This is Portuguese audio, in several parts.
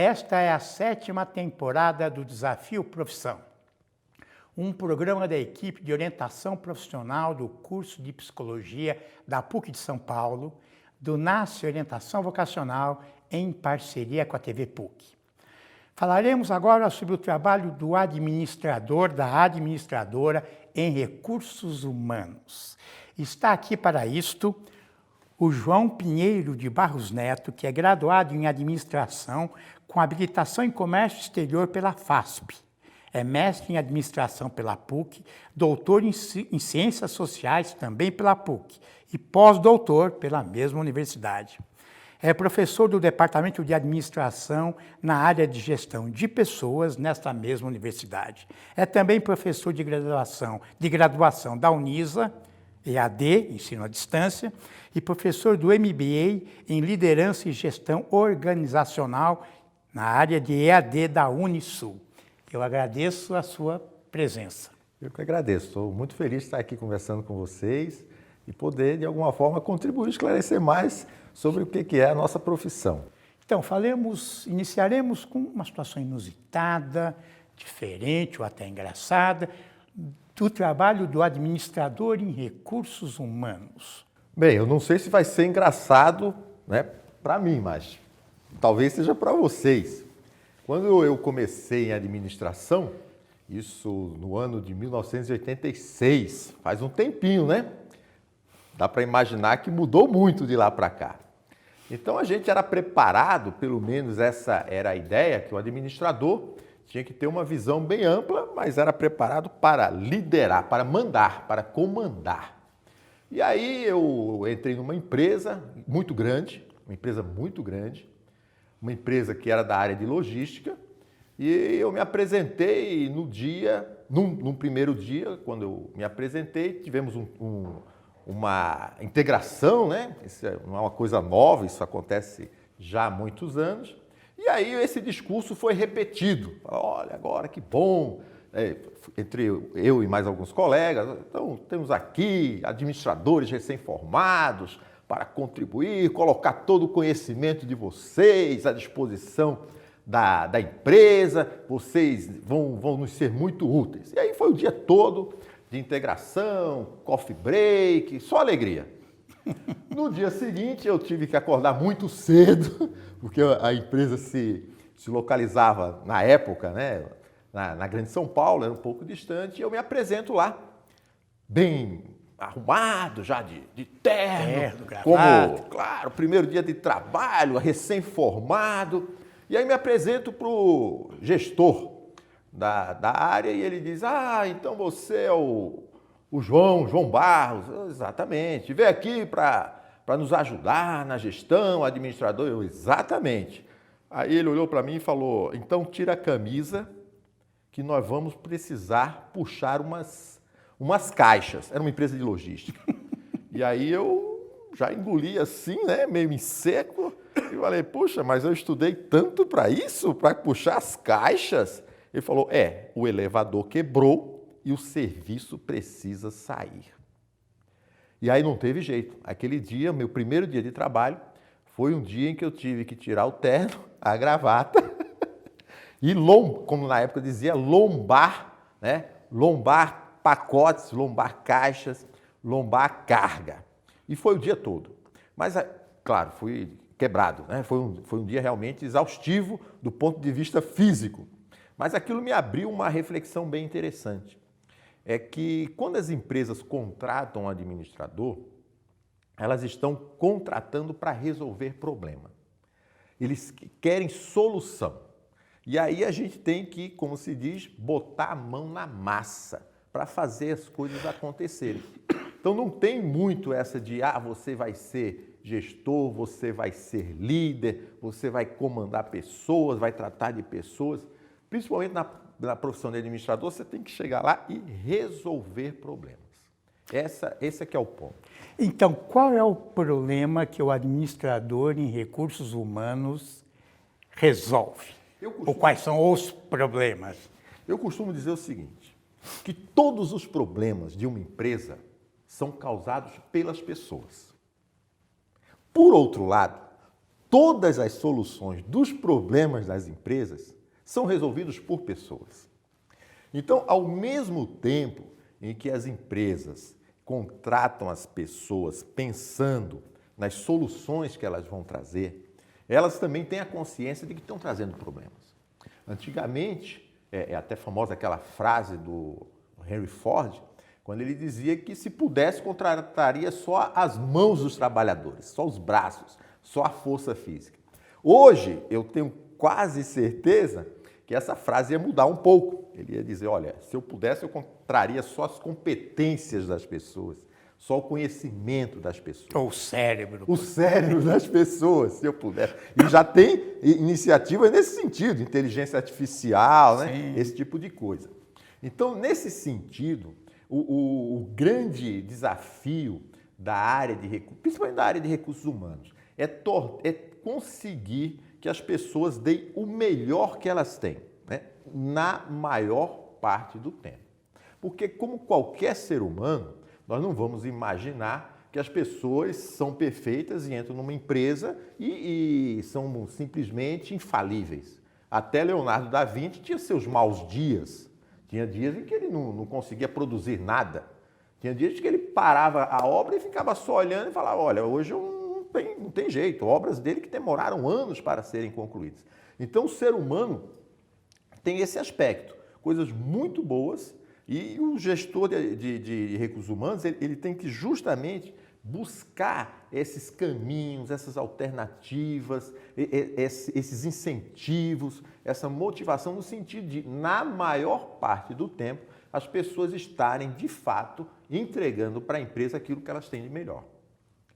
Esta é a 7ª temporada do Desafio Profissão, um programa da equipe de orientação profissional do curso de Psicologia da PUC de São Paulo, do NASCE Orientação Vocacional, em parceria com a TV PUC. Falaremos agora sobre o trabalho do administrador, da administradora em recursos humanos. Está aqui para isto o João Pinheiro de Barros Neto, que é graduado em administração com habilitação em comércio exterior pela FASP. É mestre em administração pela PUC, doutor em ciências sociais também pela PUC e pós-doutor pela mesma universidade. É professor do Departamento de Administração na área de Gestão de Pessoas nesta mesma universidade. É também professor de graduação da Unisa, EAD, Ensino à Distância, e professor do MBA em Liderança e Gestão Organizacional na área de EAD da Unisul. Eu agradeço a sua presença. Eu que agradeço. Estou muito feliz de estar aqui conversando com vocês e poder, de alguma forma, contribuir, esclarecer mais sobre o que é a nossa profissão. Então, iniciaremos com uma situação inusitada, diferente ou até engraçada, do trabalho do administrador em recursos humanos. Bem, eu não sei se vai ser engraçado, né, para mim, mas talvez seja para vocês. Quando eu comecei em administração, isso no ano de 1986, faz um tempinho, né? Dá para imaginar que mudou muito de lá para cá. Então a gente era preparado, pelo menos essa era a ideia, que o administrador tinha que ter uma visão bem ampla, mas era preparado para liderar, para mandar, para comandar. E aí eu entrei numa empresa muito grande, uma empresa que era da área de logística, e eu me apresentei num primeiro dia, quando eu me apresentei, tivemos uma integração, né? Isso não é uma coisa nova, isso acontece já há muitos anos. E aí esse discurso foi repetido. Olha, agora que bom, entre eu e mais alguns colegas, então temos aqui administradores recém-formados para contribuir, colocar todo o conhecimento de vocês à disposição da empresa, vocês vão nos ser muito úteis. E aí foi o dia todo de integração, coffee break, só alegria. No dia seguinte eu tive que acordar muito cedo, porque a empresa se localizava na época, né, na Grande São Paulo, era um pouco distante, e eu me apresento lá, bem arrumado, já de terno, como, claro, primeiro dia de trabalho, recém-formado, e aí me apresento para o gestor da área e ele diz, então você é o João Barros. Exatamente, veio aqui para nos ajudar na gestão, administrador. Eu, exatamente. Aí ele olhou para mim e falou, então tira a camisa que nós vamos precisar puxar umas caixas. Era uma empresa de logística. E aí eu já engoli assim, né, meio em seco, e falei, puxa, mas eu estudei tanto para isso, para puxar as caixas? Ele falou, o elevador quebrou e o serviço precisa sair. E aí não teve jeito. Aquele dia, meu primeiro dia de trabalho, foi um dia em que eu tive que tirar o terno, a gravata e como na época dizia, lombar, né? Lombar pacotes, lombar caixas, lombar carga. E foi o dia todo. Mas, claro, fui quebrado, né? Foi um dia realmente exaustivo do ponto de vista físico. Mas aquilo me abriu uma reflexão bem interessante. É que quando as empresas contratam um administrador, elas estão contratando para resolver problema. Eles querem solução. E aí a gente tem que, como se diz, botar a mão na massa para fazer as coisas acontecerem. Então não tem muito essa de, você vai ser gestor, você vai ser líder, você vai comandar pessoas, vai tratar de pessoas. Principalmente na profissão de administrador, você tem que chegar lá e resolver problemas. Esse é que é o ponto. Então, qual é o problema que o administrador em recursos humanos resolve? Ou quais são os problemas? Eu costumo dizer o seguinte, que todos os problemas de uma empresa são causados pelas pessoas. Por outro lado, todas as soluções dos problemas das empresas são resolvidos por pessoas. Então, ao mesmo tempo em que as empresas contratam as pessoas pensando nas soluções que elas vão trazer, elas também têm a consciência de que estão trazendo problemas. Antigamente, é até famosa aquela frase do Henry Ford, quando ele dizia que se pudesse contrataria só as mãos dos trabalhadores, só os braços, só a força física. Hoje, eu tenho quase certeza que essa frase ia mudar um pouco. Ele ia dizer, olha, se eu pudesse, eu contraria só as competências das pessoas, só o conhecimento das pessoas. Ou o cérebro. O cérebro das pessoas, se eu pudesse. E já tem iniciativas nesse sentido, inteligência artificial, né? Esse tipo de coisa. Então, nesse sentido, o grande desafio da área de recursos, principalmente da área de recursos humanos, é conseguir que as pessoas deem o melhor que elas têm, né? Na maior parte do tempo. Porque, como qualquer ser humano, nós não vamos imaginar que as pessoas são perfeitas e entram numa empresa e são simplesmente infalíveis. Até Leonardo da Vinci tinha seus maus dias. Tinha dias em que ele não conseguia produzir nada. Tinha dias em que ele parava a obra e ficava só olhando e falava, olha, hoje não tem jeito. Obras dele que demoraram anos para serem concluídas. Então, o ser humano tem esse aspecto. Coisas muito boas. E o gestor de recursos humanos, ele tem que justamente buscar esses caminhos, essas alternativas, esses incentivos, essa motivação no sentido de, na maior parte do tempo, as pessoas estarem, de fato, entregando para a empresa aquilo que elas têm de melhor.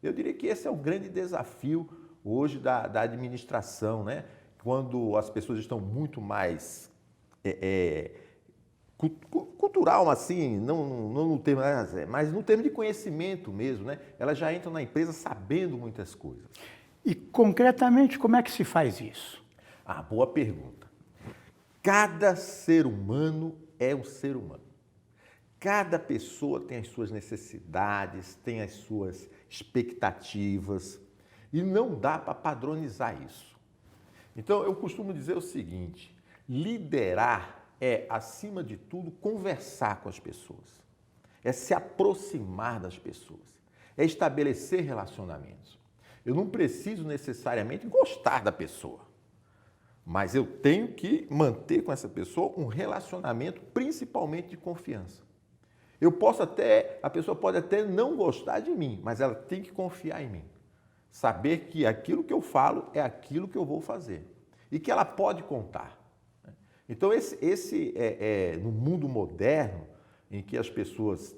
Eu diria que esse é o grande desafio hoje da administração, né? Quando as pessoas estão muito mais cultural, assim, não no termo, mas no termo de conhecimento mesmo, né? Elas já entram na empresa sabendo muitas coisas. E, concretamente, como é que se faz isso? Ah, boa pergunta. Cada ser humano é um ser humano. Cada pessoa tem as suas necessidades, tem as suas expectativas, e não dá para padronizar isso. Então, eu costumo dizer o seguinte, liderar é, acima de tudo, conversar com as pessoas, é se aproximar das pessoas, é estabelecer relacionamentos. Eu não preciso necessariamente gostar da pessoa, mas eu tenho que manter com essa pessoa um relacionamento principalmente de confiança. A pessoa pode até não gostar de mim, mas ela tem que confiar em mim. Saber que aquilo que eu falo é aquilo que eu vou fazer e que ela pode contar. Então, no mundo moderno, em que as pessoas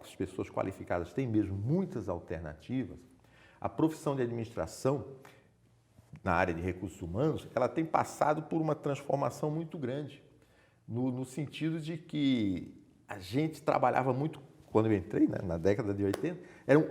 as pessoas qualificadas têm mesmo muitas alternativas, a profissão de administração, na área de recursos humanos, ela tem passado por uma transformação muito grande, no sentido de que a gente trabalhava muito, quando eu entrei, né, na década de 80,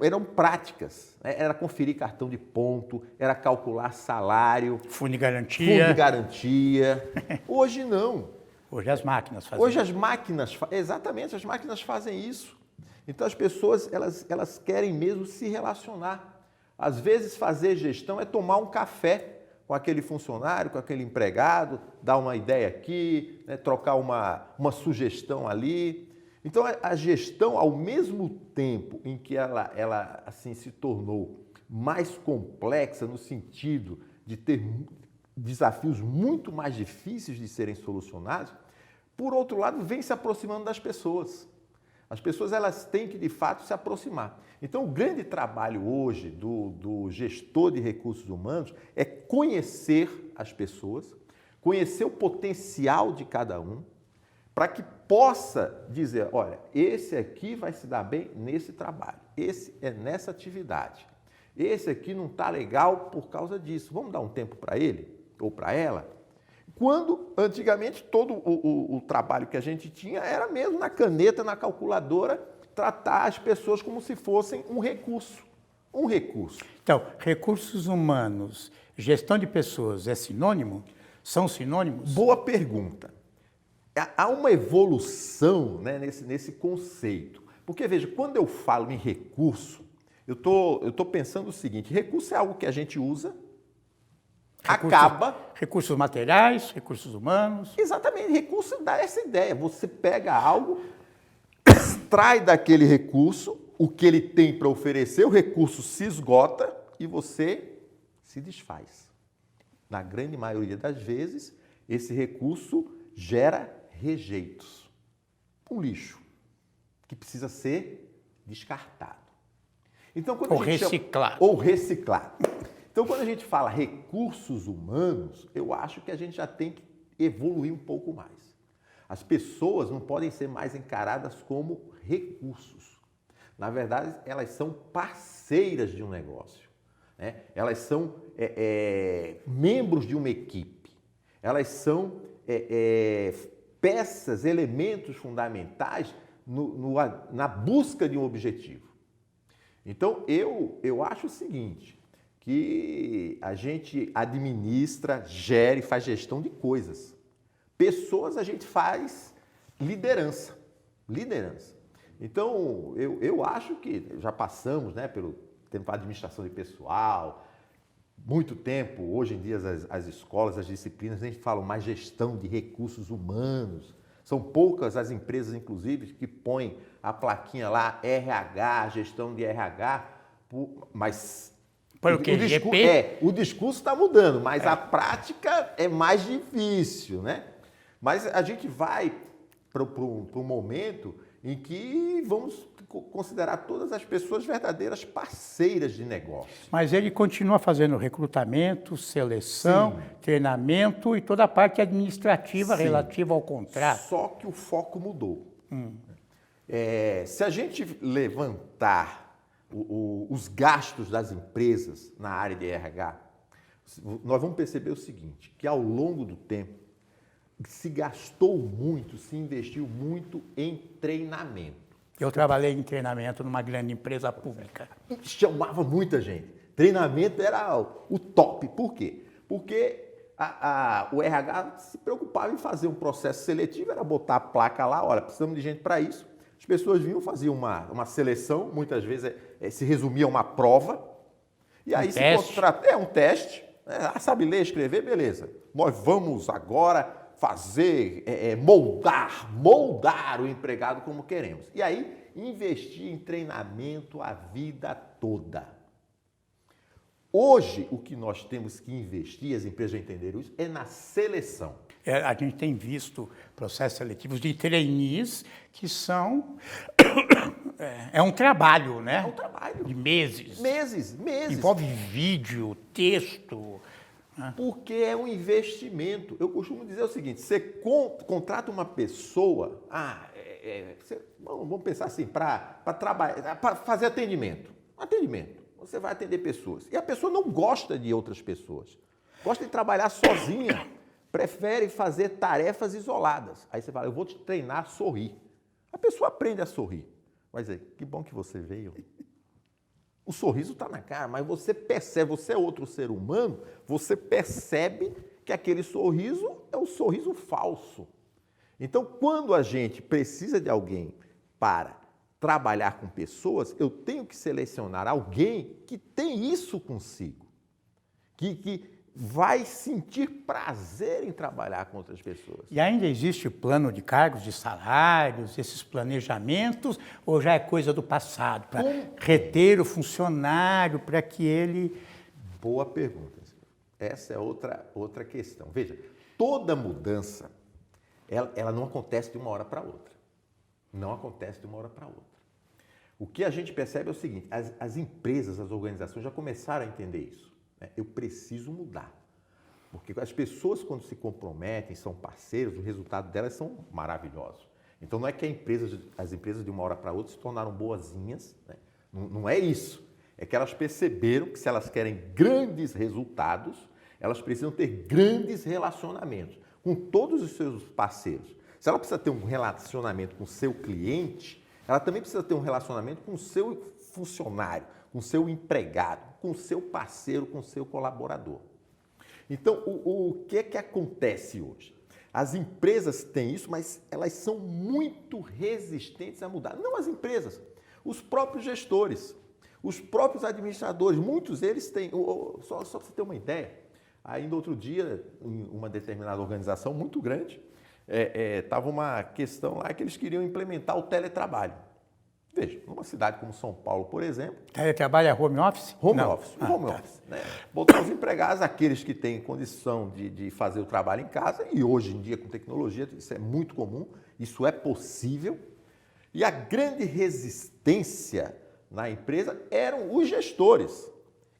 eram práticas, né? Era conferir cartão de ponto, era calcular salário. Fundo de garantia. Fundo de garantia. Hoje não. Hoje as máquinas fazem Hoje as máquinas, exatamente, as máquinas fazem isso. Então as pessoas, elas querem mesmo se relacionar. Às vezes fazer gestão é tomar um café com aquele funcionário, com aquele empregado, dar uma ideia aqui, né, trocar uma sugestão ali. Então, a gestão, ao mesmo tempo em que ela assim, se tornou mais complexa no sentido de ter desafios muito mais difíceis de serem solucionados, por outro lado, vem se aproximando das pessoas. As pessoas elas têm que, de fato, se aproximar. Então, o grande trabalho hoje do gestor de recursos humanos é conhecer as pessoas, conhecer o potencial de cada um, para que possa dizer, olha, esse aqui vai se dar bem nesse trabalho, esse é nessa atividade, esse aqui não está legal por causa disso, vamos dar um tempo para ele ou para ela? Quando, antigamente, todo o trabalho que a gente tinha era mesmo na caneta, na calculadora, tratar as pessoas como se fossem um recurso. Um recurso. Então, recursos humanos, gestão de pessoas é sinônimo? São sinônimos? Boa pergunta. Há uma evolução, né, nesse conceito. Porque, veja, quando eu falo em recurso, Eu tô pensando o seguinte, recurso é algo que a gente usa, acaba... Recursos materiais, recursos humanos. Exatamente, recurso dá essa ideia. Você pega algo, extrai daquele recurso o que ele tem para oferecer, o recurso se esgota e você se desfaz. Na grande maioria das vezes, esse recurso gera rejeitos. Um lixo que precisa ser descartado. Então, quando Ou reciclado. Ou reciclado. Então, quando a gente fala recursos humanos, eu acho que a gente já tem que evoluir um pouco mais. As pessoas não podem ser mais encaradas como recursos. Na verdade, elas são parceiras de um negócio, né? Elas são membros de uma equipe. Elas são peças, elementos fundamentais na busca de um objetivo. Então, eu acho o seguinte, que a gente administra, gere, faz gestão de coisas. Pessoas a gente faz liderança. Então, eu acho que já passamos, né, pelo tempo da administração de pessoal, muito tempo, hoje em dia as escolas, as disciplinas, a gente fala mais gestão de recursos humanos. São poucas as empresas, inclusive, que põem a plaquinha lá, RH, gestão de RH, mas... O discurso está mudando, mas a prática é mais difícil, né? Mas a gente vai para um momento em que vamos considerar todas as pessoas verdadeiras parceiras de negócio. Mas ele continua fazendo recrutamento, seleção, sim, treinamento e toda a parte administrativa, sim, relativa ao contrato. Só que o foco mudou. Se a gente levantar os gastos das empresas na área de RH, nós vamos perceber o seguinte, que ao longo do tempo se gastou muito, se investiu muito em treinamento. Eu trabalhei em treinamento numa grande empresa pública. Chamava muita gente. Treinamento era o top. Por quê? Porque o RH se preocupava em fazer um processo seletivo, era botar a placa lá, olha, precisamos de gente para isso. As pessoas vinham, faziam uma seleção, muitas vezes se resumia a uma prova, e aí se contrata, um teste, sabe ler, escrever, beleza. Nós vamos agora fazer, moldar o empregado como queremos. E aí, investir em treinamento a vida toda. Hoje, o que nós temos que investir, as empresas já entenderam isso, é na seleção. A gente tem visto processos seletivos de trainees que são... É um trabalho, né? É um trabalho. De meses. Meses. Envolve vídeo, texto... Porque é um investimento. Eu costumo dizer o seguinte, você contrata uma pessoa, vamos pensar assim, para trabalhar, para fazer atendimento. Você vai atender pessoas. E a pessoa não gosta de outras pessoas. Gosta de trabalhar sozinha. Prefere fazer tarefas isoladas. Aí você fala, eu vou te treinar a sorrir. A pessoa aprende a sorrir. Vai dizer, que bom que você veio. O sorriso está na cara, mas você percebe, você é outro ser humano, você percebe que aquele sorriso é um sorriso falso. Então, quando a gente precisa de alguém para trabalhar com pessoas, eu tenho que selecionar alguém que tem isso consigo, que vai sentir prazer em trabalhar com outras pessoas. E ainda existe o plano de cargos, de salários, esses planejamentos, ou já é coisa do passado, para reter o funcionário, para que ele... Boa pergunta. Essa é outra questão. Veja, toda mudança, ela não acontece de uma hora para outra. Não acontece de uma hora para outra. O que a gente percebe é o seguinte, as empresas, as organizações já começaram a entender isso. Eu preciso mudar. Porque as pessoas, quando se comprometem, são parceiros, o resultado delas são maravilhosos. Então, não é que as empresas de uma hora para outra se tornaram boazinhas, né? Não é isso. É que elas perceberam que se elas querem grandes resultados, elas precisam ter grandes relacionamentos com todos os seus parceiros. Se ela precisa ter um relacionamento com o seu cliente, ela também precisa ter um relacionamento com o seu funcionário, com o seu empregado, com o seu parceiro, com o seu colaborador. Então, o que é que acontece hoje? As empresas têm isso, mas elas são muito resistentes a mudar. Não as empresas, os próprios gestores. Os próprios administradores, muitos deles têm, só para você ter uma ideia, ainda outro dia, em uma determinada organização muito grande, estava uma questão lá que eles queriam implementar o teletrabalho. Veja, numa cidade como São Paulo, por exemplo... Teletrabalho é home office? Home office, home office. Né? Botar os empregados, aqueles que têm condição de fazer o trabalho em casa, e hoje em dia com tecnologia isso é muito comum, isso é possível. E a grande resistência na empresa eram os gestores,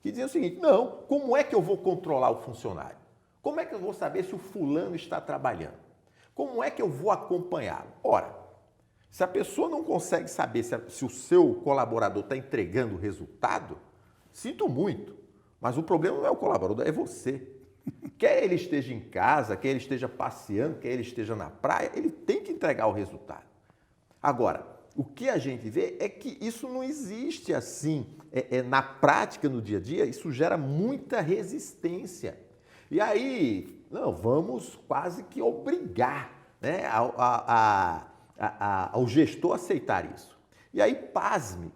que diziam o seguinte, não, como é que eu vou controlar o funcionário? Como é que eu vou saber se o fulano está trabalhando? Como é que eu vou acompanhá-lo? Ora, se a pessoa não consegue saber se o seu colaborador está entregando o resultado, sinto muito, mas o problema não é o colaborador, é você. Quer ele esteja em casa, quer ele esteja passeando, quer ele esteja na praia, ele tem que entregar o resultado. Agora, o que a gente vê é que isso não existe assim, na prática, no dia a dia, isso gera muita resistência. E aí, não, vamos quase que obrigar, né, ao gestor aceitar isso. E aí, pasme,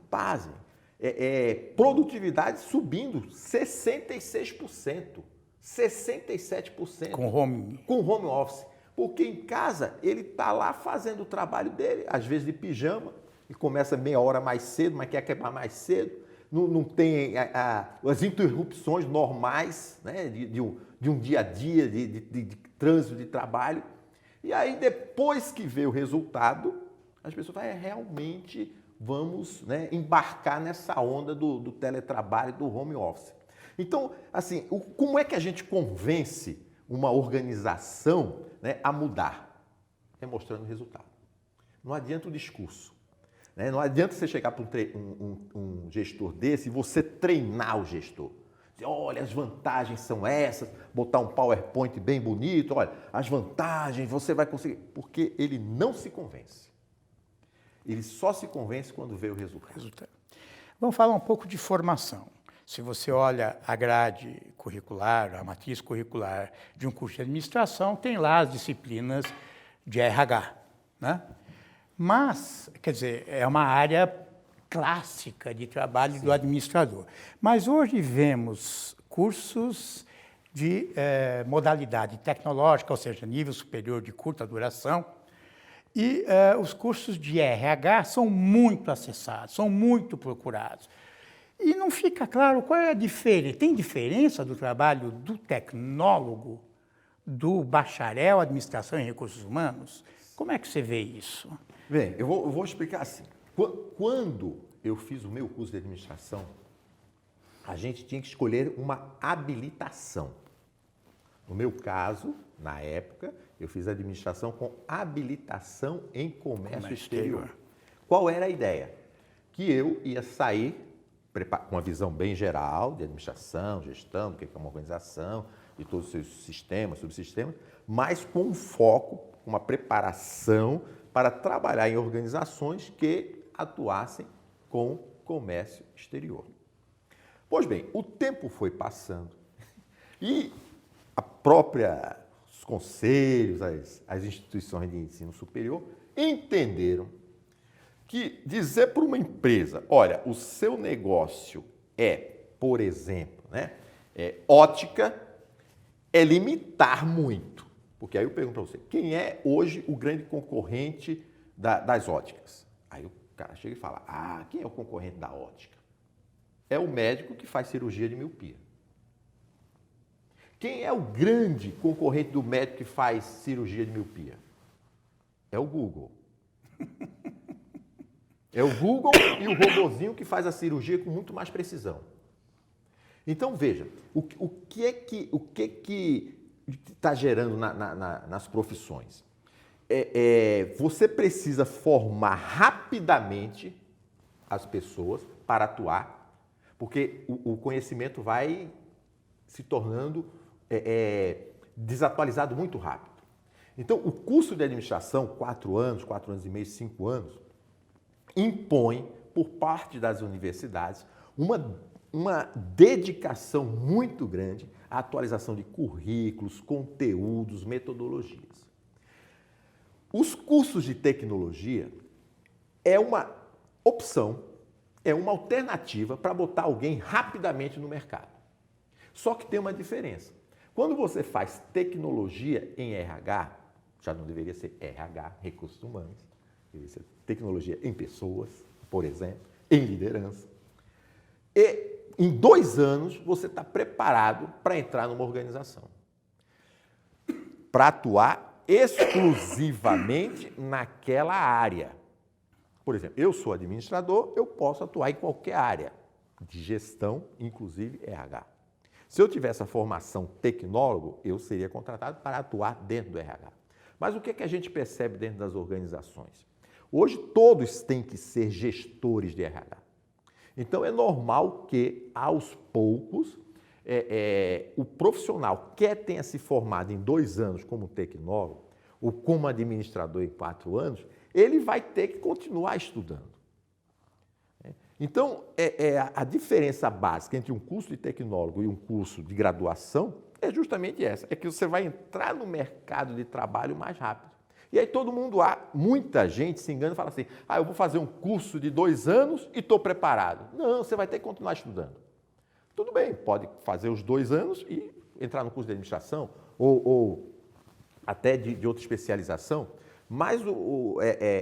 produtividade subindo 66%, 67% com home office. Porque em casa ele está lá fazendo o trabalho dele, às vezes de pijama, e começa meia hora mais cedo, mas quer acabar mais cedo, não tem as interrupções normais, né, de um dia a dia, de trânsito de trabalho. E aí, depois que vê o resultado, as pessoas falam, realmente vamos, né, embarcar nessa onda do teletrabalho, do home office. Então, assim, como é que a gente convence uma organização, né, a mudar? É mostrando o resultado. Não adianta o discurso. Né? Não adianta você chegar para um gestor desse e você treinar o gestor. Olha, as vantagens são essas, botar um PowerPoint bem bonito, olha, as vantagens, você vai conseguir. Porque ele não se convence. Ele só se convence quando vê o resultado. Vamos falar um pouco de formação. Se você olha a grade curricular, a matriz curricular de um curso de administração, tem lá as disciplinas de RH, né? Mas, quer dizer, é uma área clássica de trabalho Sim. do administrador. Mas hoje vemos cursos de modalidade tecnológica, ou seja, nível superior de curta duração, e os cursos de RH são muito acessados, são muito procurados. E não fica claro qual é a diferença. Tem diferença do trabalho do tecnólogo, do bacharel em administração e recursos humanos? Como é que você vê isso? Bem, eu vou explicar assim. Quando eu fiz o meu curso de administração, a gente tinha que escolher uma habilitação. No meu caso, na época, eu fiz administração com habilitação em comércio exterior. Qual era a ideia? Que eu ia sair com uma visão bem geral de administração, gestão, do que é uma organização, de todos os seus sistemas, subsistemas, mas com um foco, uma preparação para trabalhar em organizações que atuassem com comércio exterior. Pois bem, o tempo foi passando e os conselhos, as instituições de ensino superior entenderam que dizer para uma empresa, olha, o seu negócio por exemplo, né, ótica, é limitar muito. Porque aí eu pergunto para você, quem é hoje o grande concorrente das óticas? Aí o cara chega e fala, quem é o concorrente da ótica? É o médico que faz cirurgia de miopia. Quem é o grande concorrente do médico que faz cirurgia de miopia? É o Google. É o Google e o robozinho que faz a cirurgia com muito mais precisão. Então, veja, o que é que está gerando nas profissões? Você precisa formar rapidamente as pessoas para atuar, porque o conhecimento vai se tornando desatualizado muito rápido. Então, o curso de administração, 4 anos e meio, 5 anos, impõe, por parte das universidades, uma dedicação muito grande à atualização de currículos, conteúdos, metodologias. Os cursos de tecnologia é uma opção é uma alternativa para botar alguém rapidamente no mercado. Só que tem uma diferença. Quando você faz tecnologia em RH, já não deveria ser RH, recursos humanos, deveria ser tecnologia em pessoas, por exemplo, em liderança. E em 2 anos você está preparado para entrar numa organização, para atuar exclusivamente naquela área. Por exemplo, eu sou administrador, eu posso atuar em qualquer área de gestão, inclusive RH. Se eu tivesse a formação tecnólogo, eu seria contratado para atuar dentro do RH. Mas o que é que a gente percebe dentro das organizações? Hoje todos têm que ser gestores de RH. Então é normal que, aos poucos, o profissional que tenha se formado em 2 anos como tecnólogo ou como administrador em 4 anos, ele vai ter que continuar estudando. Então, a diferença básica entre um curso de tecnólogo e um curso de graduação é justamente essa, é que você vai entrar no mercado de trabalho mais rápido. E aí muita gente se engana e fala assim, eu vou fazer um curso de 2 anos e estou preparado. Não, você vai ter que continuar estudando. Tudo bem, pode fazer os 2 anos e entrar no curso de administração ou até de outra especialização, mas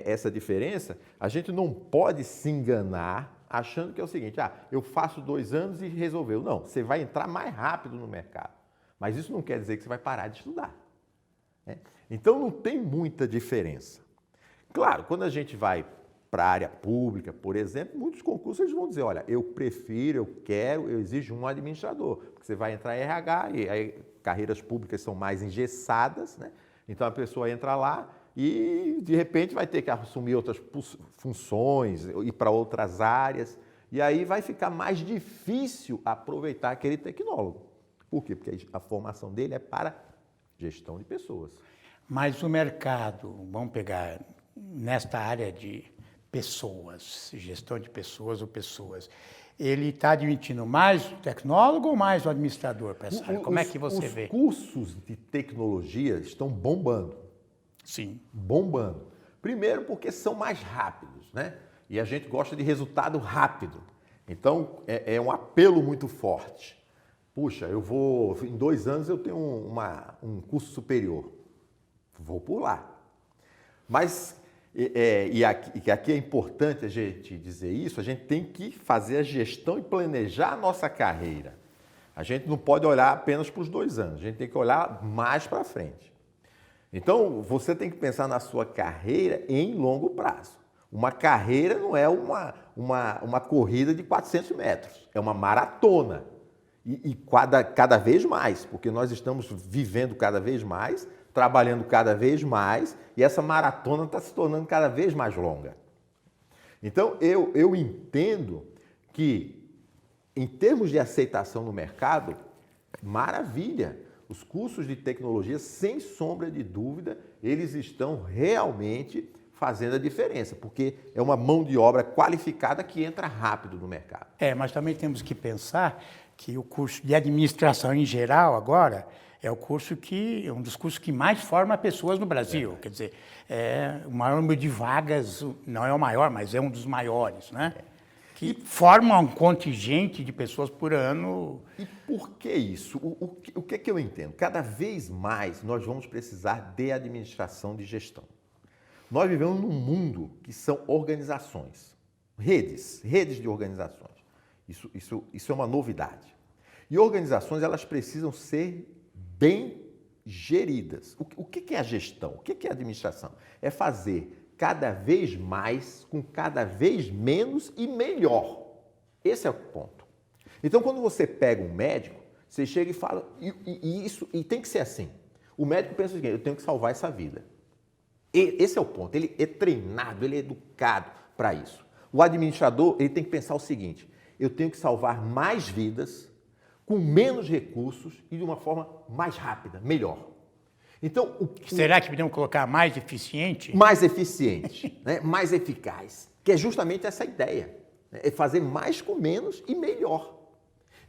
essa diferença, a gente não pode se enganar achando que é o seguinte, eu faço 2 anos e resolveu. Não, você vai entrar mais rápido no mercado, mas isso não quer dizer que você vai parar de estudar. Então não tem muita diferença. Claro, quando a gente vai para a área pública, por exemplo, muitos concursos eles vão dizer, olha, eu prefiro, eu exijo um administrador, porque você vai entrar em RH e aí carreiras públicas são mais engessadas, né? Então a pessoa entra lá e de repente vai ter que assumir outras funções, ir para outras áreas, e aí vai ficar mais difícil aproveitar aquele tecnólogo. Por quê? Porque a formação dele é para gestão de pessoas. Mas o mercado, vamos pegar nesta área de pessoas, gestão de pessoas ou pessoas, ele está admitindo mais o tecnólogo ou mais o administrador para essa área? Como é que você vê? Os cursos de tecnologia estão bombando. Sim. Bombando. Primeiro porque são mais rápidos, né? E a gente gosta de resultado rápido. Então, é um apelo muito forte. Puxa, em 2 anos eu tenho um curso superior. Vou por lá. Mas, aqui é importante a gente dizer isso, a gente tem que fazer a gestão e planejar a nossa carreira. A gente não pode olhar apenas para os 2 anos, a gente tem que olhar mais para frente. Então, você tem que pensar na sua carreira em longo prazo. Uma carreira não é uma corrida de 400 metros, é uma maratona. E cada vez mais, porque nós estamos vivendo cada vez mais, trabalhando cada vez mais, e essa maratona está se tornando cada vez mais longa. Então, eu entendo que, em termos de aceitação no mercado, maravilha. Os cursos de tecnologia, sem sombra de dúvida, eles estão realmente fazendo a diferença, porque é uma mão de obra qualificada que entra rápido no mercado. Mas também temos que pensar que o curso de administração em geral agora é um dos cursos que mais forma pessoas no Brasil. Quer dizer, o maior número de vagas, não é o maior, mas é um dos maiores, né? Que forma um contingente de pessoas por ano. E por que isso? O que é que eu entendo? Cada vez mais nós vamos precisar de administração de gestão. Nós vivemos num mundo que são organizações, redes de organizações. Isso é uma novidade. E organizações, elas precisam ser bem geridas. O que é a gestão? O que é a administração? É fazer cada vez mais, com cada vez menos e melhor. Esse é o ponto. Então, quando você pega um médico, você chega e fala, e tem que ser assim. O médico pensa o seguinte, eu tenho que salvar essa vida. Esse é o ponto, ele é treinado, ele é educado para isso. O administrador, ele tem que pensar o seguinte, eu tenho que salvar mais vidas, com menos recursos e de uma forma mais rápida, melhor. Então, será que podemos colocar mais eficiente? Mais eficiente, né? Mais eficaz, que é justamente essa ideia, né? É fazer mais com menos e melhor.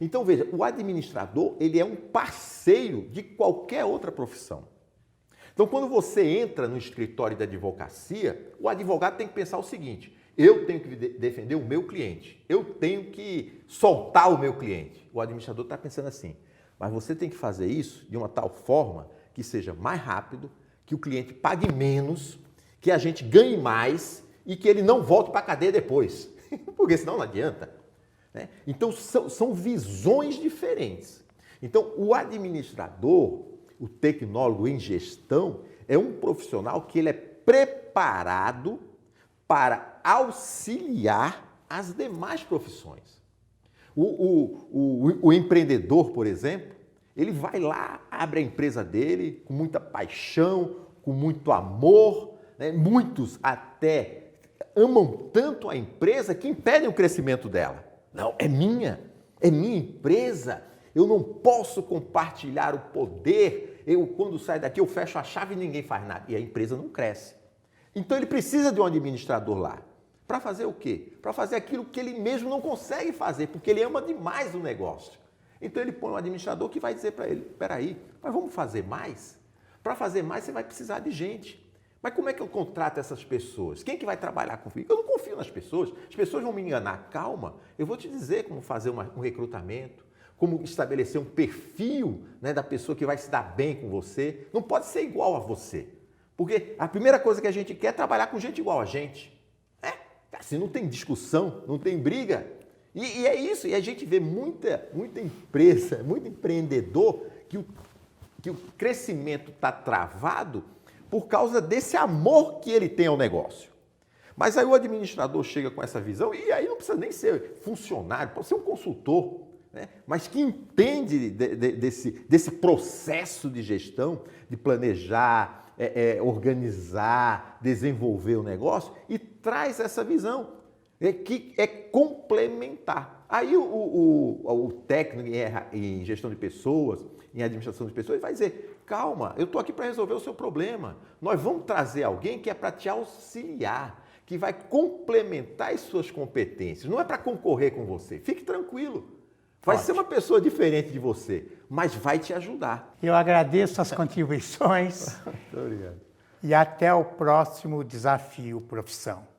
Então, veja, o administrador, ele é um parceiro de qualquer outra profissão. Então, quando você entra no escritório da advocacia, o advogado tem que pensar o seguinte, Eu tenho que defender o meu cliente. Eu tenho que soltar o meu cliente. O administrador está pensando assim, mas você tem que fazer isso de uma tal forma que seja mais rápido, que o cliente pague menos, que a gente ganhe mais e que ele não volte para a cadeia depois. Porque senão não adianta. Né? Então, são visões diferentes. Então, o administrador, o tecnólogo em gestão, é um profissional que ele é preparado para auxiliar as demais profissões. O empreendedor, por exemplo, ele vai lá, abre a empresa dele com muita paixão, com muito amor, né? Muitos até amam tanto a empresa que impedem o crescimento dela. Não, é minha empresa, eu não posso compartilhar o poder, quando saio daqui eu fecho a chave e ninguém faz nada. E a empresa não cresce. Então ele precisa de um administrador lá. Para fazer o quê? Para fazer aquilo que ele mesmo não consegue fazer, porque ele ama demais o negócio. Então ele põe um administrador que vai dizer para ele, peraí, mas vamos fazer mais? Para fazer mais você vai precisar de gente. Mas como é que eu contrato essas pessoas? Quem é que vai trabalhar comigo? Eu não confio nas pessoas. As pessoas vão me enganar. Calma, eu vou te dizer como fazer um recrutamento, como estabelecer um perfil, né, da pessoa que vai se dar bem com você. Não pode ser igual a você. Porque a primeira coisa que a gente quer é trabalhar com gente igual a gente. Assim não tem discussão, não tem briga. E é isso. E a gente vê muita empresa, muito empreendedor que o crescimento está travado por causa desse amor que ele tem ao negócio. Mas aí o administrador chega com essa visão e aí não precisa nem ser funcionário, pode ser um consultor, né? Mas que entende desse processo de gestão, de planejar, organizar, desenvolver o negócio e traz essa visão que é complementar. Aí o técnico em gestão de pessoas, em administração de pessoas, ele vai dizer, calma, eu estou aqui para resolver o seu problema. Nós vamos trazer alguém que é para te auxiliar, que vai complementar as suas competências. Não é para concorrer com você. Fique tranquilo. Vai ser uma pessoa diferente de você, mas vai te ajudar. Eu agradeço as contribuições. Muito obrigado. E até o próximo Desafio Profissão.